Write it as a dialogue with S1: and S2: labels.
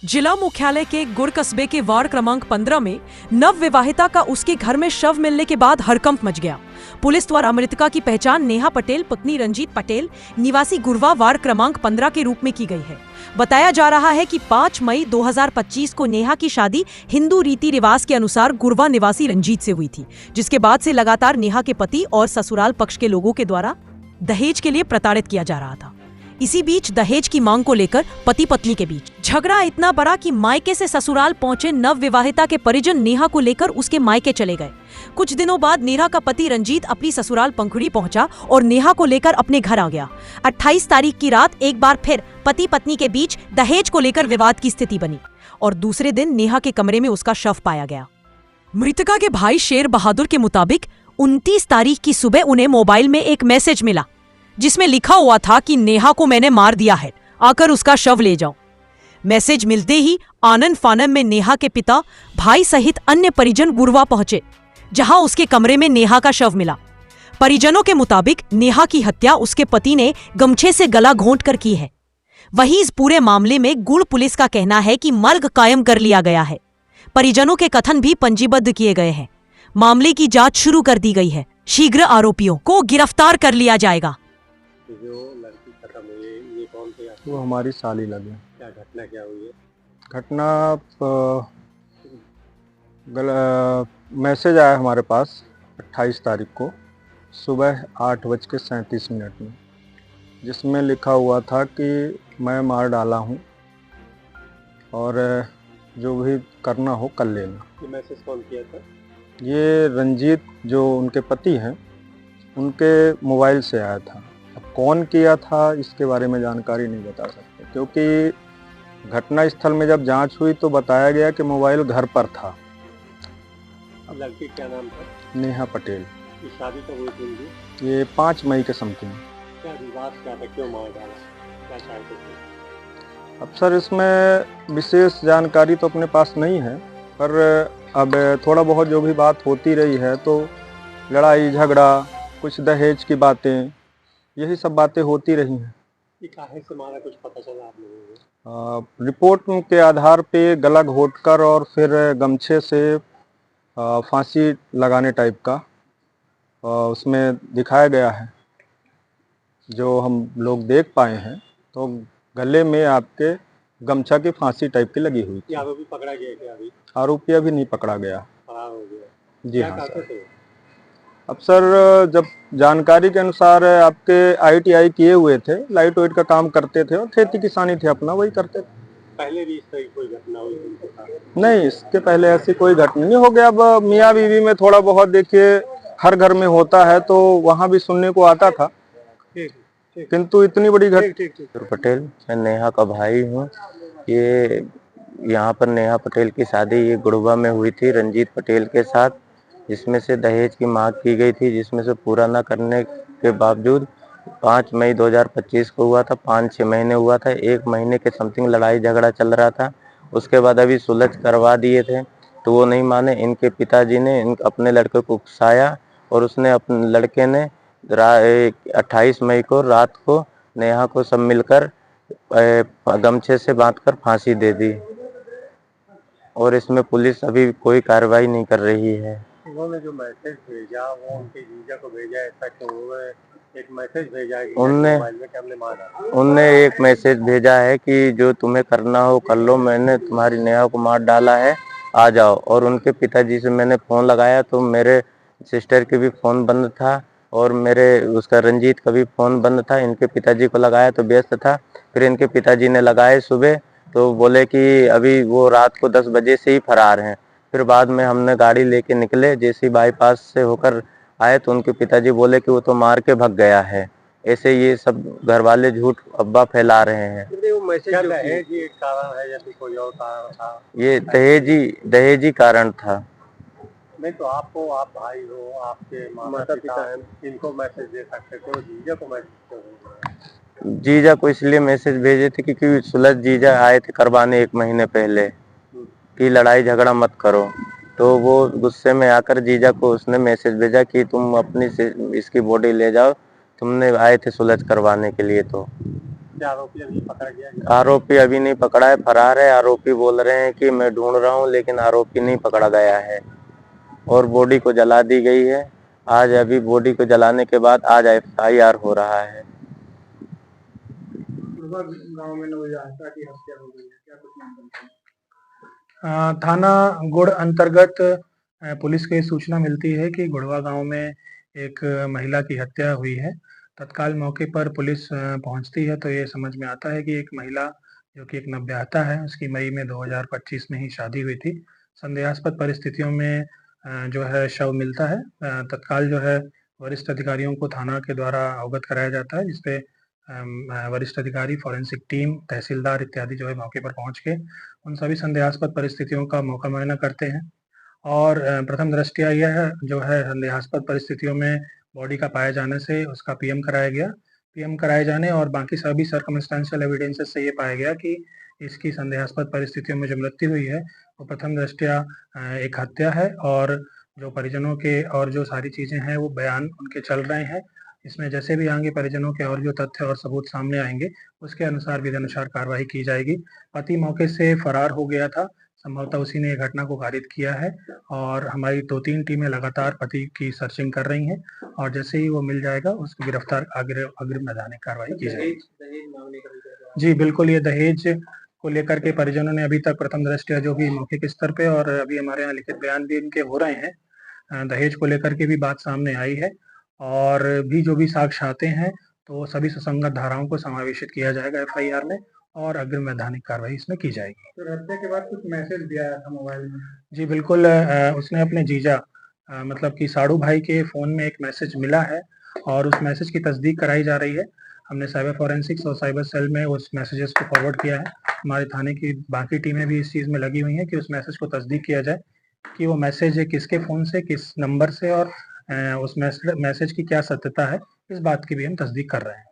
S1: जिला मुख्यालय के गुड़ कस्बे के वार्ड क्रमांक 15 में नव विवाहिता का उसके घर में शव मिलने के बाद हड़कंप मच गया। पुलिस द्वारा मृतका की पहचान नेहा पटेल पत्नी रंजीत पटेल निवासी गुरवा वार्ड क्रमांक 15 के रूप में की गई है। बताया जा रहा है कि 5 मई 2025 को नेहा की शादी हिंदू रीति रिवाज के अनुसार गुरवा निवासी रंजीत से हुई थी, जिसके बाद से लगातार नेहा के पति और ससुराल पक्ष के लोगों के द्वारा दहेज के लिए प्रताड़ित किया जा रहा था। इसी बीच दहेज की मांग को लेकर पति पत्नी के बीच झगड़ा इतना बड़ा कि मायके से ससुराल पहुंचे नव विवाहिता के परिजन नेहा को लेकर उसके मायके चले गए। कुछ दिनों बाद नेहा का पति रंजीत अपनी ससुराल पंखुड़ी पहुंचा और नेहा को लेकर अपने घर आ गया। 28 तारीख की रात एक बार फिर पति पत्नी के बीच दहेज को लेकर विवाद की स्थिति बनी और दूसरे दिन नेहा के कमरे में उसका शव पाया गया। मृतका के भाई शेर बहादुर के मुताबिक 29 तारीख की सुबह उन्हें मोबाइल में एक मैसेज मिला जिसमें लिखा हुआ था कि नेहा को मैंने मार दिया है, आकर उसका शव ले जाओ। मैसेज मिलते ही आनंद फानन में नेहा के पिता भाई सहित अन्य परिजन गुरवा पहुंचे, जहां उसके कमरे में नेहा का शव मिला। परिजनों के मुताबिक नेहा की हत्या उसके पति ने गमछे से गला घोंटकर की है। वहीं इस पूरे मामले में गुड़ पुलिस का कहना है कि मर्ग कायम कर लिया गया है। परिजनों के कथन भी पंजीबद्ध किए गए हैं। मामले की जांच शुरू कर दी गई है। शीघ्र आरोपियों को गिरफ्तार कर लिया जाएगा।
S2: जो लड़की खत्म हुई ये कौन थे आपके?
S3: वो हमारी साली लगे।
S2: क्या घटना क्या हुई है?
S3: घटना मैसेज आया हमारे पास 28 तारीख को सुबह 8:37 में, जिसमें लिखा हुआ था कि मैं मार डाला हूँ और जो भी करना हो कर लेना।
S2: ये मैसेज कौन किया था?
S3: ये रंजीत जो उनके पति हैं उनके मोबाइल से आया था। अब कौन किया था इसके बारे में जानकारी नहीं बता सकते, क्योंकि घटना स्थल में जब जांच हुई तो बताया गया कि मोबाइल घर पर था।
S2: लड़की क्या नाम था?
S3: नेहा पटेल।
S2: ये शादी कब हुई थी उनकी?
S3: ये 5 मई के समथिंग।
S2: क्या विवाद क्या था, क्यों मार डाला, क्या चाहते थे?
S3: अब सर इसमें विशेष जानकारी तो अपने पास नहीं है, पर अब थोड़ा बहुत जो भी बात होती रही है तो लड़ाई झगड़ा, कुछ दहेज की बातें, यही सब बातें होती रही हैं।
S2: ये काहे से मारा, कुछ पता चला आप लोगों को?
S3: रिपोर्ट के आधार पे गला घोंटकर और फिर गमछे से फांसी लगाने टाइप का उसमें दिखाया गया है। जो हम लोग देख पाए हैं तो गले में आपके गमछा की फांसी टाइप की लगी हुई थी।
S2: आरोपी पकड़ा गया क्या अभी?
S3: आरोपी अभी नहीं पकड़ा गया,
S2: फरार हो गया।
S3: जी हाँ
S2: सर।
S3: सर। अब सर जब जानकारी के अनुसार आपके ITI किए हुए थे, लाइट वेट का काम करते थे और खेती किसानी थे अपना वही करते थे।
S2: पहले भी इस तरह की कोई घटना हुई थी?
S3: नहीं, इसके पहले ऐसी कोई घटना नहीं। हो गया अब मियाँ बीवी में थोड़ा बहुत देखिए हर घर में होता है, तो वहाँ भी सुनने को आता था, किंतु इतनी बड़ी घटना।
S4: पटेल, मैं नेहा का भाई हूँ। ये यहाँ पर नेहा पटेल की शादी ये गुड़वा में हुई थी रंजीत पटेल के साथ, जिसमें से दहेज की मांग की गई थी, जिसमें से पूरा न करने के बावजूद 5 मई 2025 को हुआ था। 5-6 महीने हुआ था, 1 महीने के समथिंग लड़ाई झगड़ा चल रहा था। उसके बाद अभी सुलझ करवा दिए थे तो वो नहीं माने। इनके पिताजी ने अपने लड़के को उकसाया और उसने अपने लड़के ने 28 मई को रात को नेहा को सब मिलकर गमछे से बांधकर फांसी दे दी और इसमें पुलिस अभी कोई कार्रवाई नहीं कर रही है।
S2: उन्होंने जो मैसेज भेजा वो उनके जीजा को भेजा, ऐसा कि उन्होंने एक मैसेज भेजा कि
S4: उनने एक मैसेज भेजा है कि जो तुम्हें करना हो कर लो, मैंने तुम्हारी नेहा को मार डाला है, आ जाओ। और उनके पिताजी से मैंने फ़ोन लगाया तो मेरे सिस्टर की भी फ़ोन बंद था और मेरे उसका रंजीत का भी फ़ोन बंद था। इनके पिताजी को लगाया तो व्यस्त था। फिर इनके पिताजी ने लगाए सुबह तो बोले कि अभी वो रात को 10 बजे से ही फरार हैं। फिर बाद में हमने गाड़ी लेके निकले, जैसे बाईपास से होकर आए तो उनके पिताजी बोले कि वो तो मार के भाग गया है। ऐसे ये सब घर वाले झूठ अफवाह फैला रहे हैं।
S2: दहेजी कारण है या कोई और कारण था?
S4: ये दहेजी कारण था।
S2: नहीं तो आपको, आप भाई हो, आपके माता पिता हैं, इनको मैसेज दे सकते थे, जीजा को मैसेज क्यों भेजा?
S4: जीजा को इसलिए मैसेज भेजे थे क्योंकि सुलझ जीजा आए थे करवाने 1 महीने पहले कि लड़ाई झगड़ा मत करो, तो वो गुस्से में आकर जीजा को उसने मैसेज भेजा कि तुम अपनी इसकी बॉडी ले जाओ, तुमने आए थे सुलझ करवाने के लिए। तो
S2: क्या आरोपी अभी पकड़ गया?
S4: आरोपी अभी नहीं पकड़ा है, फरार है। आरोपी बोल रहे हैं कि मैं ढूंढ रहा हूं, लेकिन आरोपी नहीं पकड़ा गया है और बॉडी को जला दी गई है। आज अभी बॉडी को जलाने के बाद आज FIR हो रहा है।
S5: गांव में नवविवाहिता की हत्या हो गई है, क्या कुछ मामला? थाना गुड़ अंतर्गत पुलिस को ये सूचना मिलती है कि गुड़वा गांव में एक महिला की हत्या हुई है। तत्काल मौके पर पुलिस पहुंचती है तो ये समझ में आता है कि एक महिला जो कि एक नवविवाहिता है, उसकी मई में 2025 में ही शादी हुई थी। संदेहास्पद परिस्थितियों में जो है शव मिलता है। तत्काल जो है वरिष्ठ अधिकारियों को थाना के द्वारा अवगत कराया जाता है, जिसपे वरिष्ठ अधिकारी, फॉरेंसिक टीम, तहसीलदार इत्यादि जो है मौके पर पहुंच के उन सभी संदेहास्पद परिस्थितियों का मौका मुआयना करते हैं। और प्रथम दृष्टया यह जो है संदेहास्पद परिस्थितियों में बॉडी का पाए जाने से उसका PM कराया गया। PM कराए जाने और बाकी सभी सर्कमस्टेंशियल एविडेंसेस से ये पाया गया कि इसकी संदेहास्पद परिस्थितियों में जो मृत्यु हुई है वो प्रथम दृष्टया एक हत्या है। और जो परिजनों के और जो सारी चीज़ें हैं वो बयान उनके चल रहे हैं। इसमें जैसे भी आगे परिजनों के और जो तथ्य और सबूत सामने आएंगे उसके अनुसार विधानुसार कार्रवाई की जाएगी। पति मौके से फरार हो गया था, संभवतः उसी ने घटना को कारित किया है और हमारी 2-3 टीमें लगातार पति की सर्चिंग कर रही हैं और जैसे ही वो मिल जाएगा उसको गिरफ्तार अग्रिम नैदानिक कार्रवाई की जाएगी। जी बिल्कुल, ये दहेज को लेकर के परिजनों ने अभी तक प्रथम दृष्टया जो भी मौखिक स्तर पे और अभी हमारे यहाँ लिखित बयान भी इनके हो रहे हैं, दहेज को लेकर के भी बात सामने आई है और भी जो भी साक्ष्य आते हैं तो सभी सुसंगत धाराओं को समावेशित किया जाएगा FIR में और अग्रिम वैधानिक कार्रवाई इसमें की जाएगी। तो हत्या के बाद कुछ मैसेज भी आया था मोबाइल में? जी बिल्कुल, उसने अपने जीजा मतलब कि साड़ू भाई के फ़ोन में एक मैसेज मिला है और उस मैसेज की तस्दीक कराई जा रही है। हमने साइबर फॉरेंसिक्स और साइबर सेल में उस मैसेजेस को फॉरवर्ड किया है। हमारे थाने की बाकी टीमें भी इस चीज़ में लगी हुई हैं कि उस मैसेज को तस्दीक किया जाए कि वो मैसेज किसके फ़ोन से, किस नंबर से और उस मैसेज की क्या सत्यता है, इस बात की भी हम तस्दीक कर रहे हैं।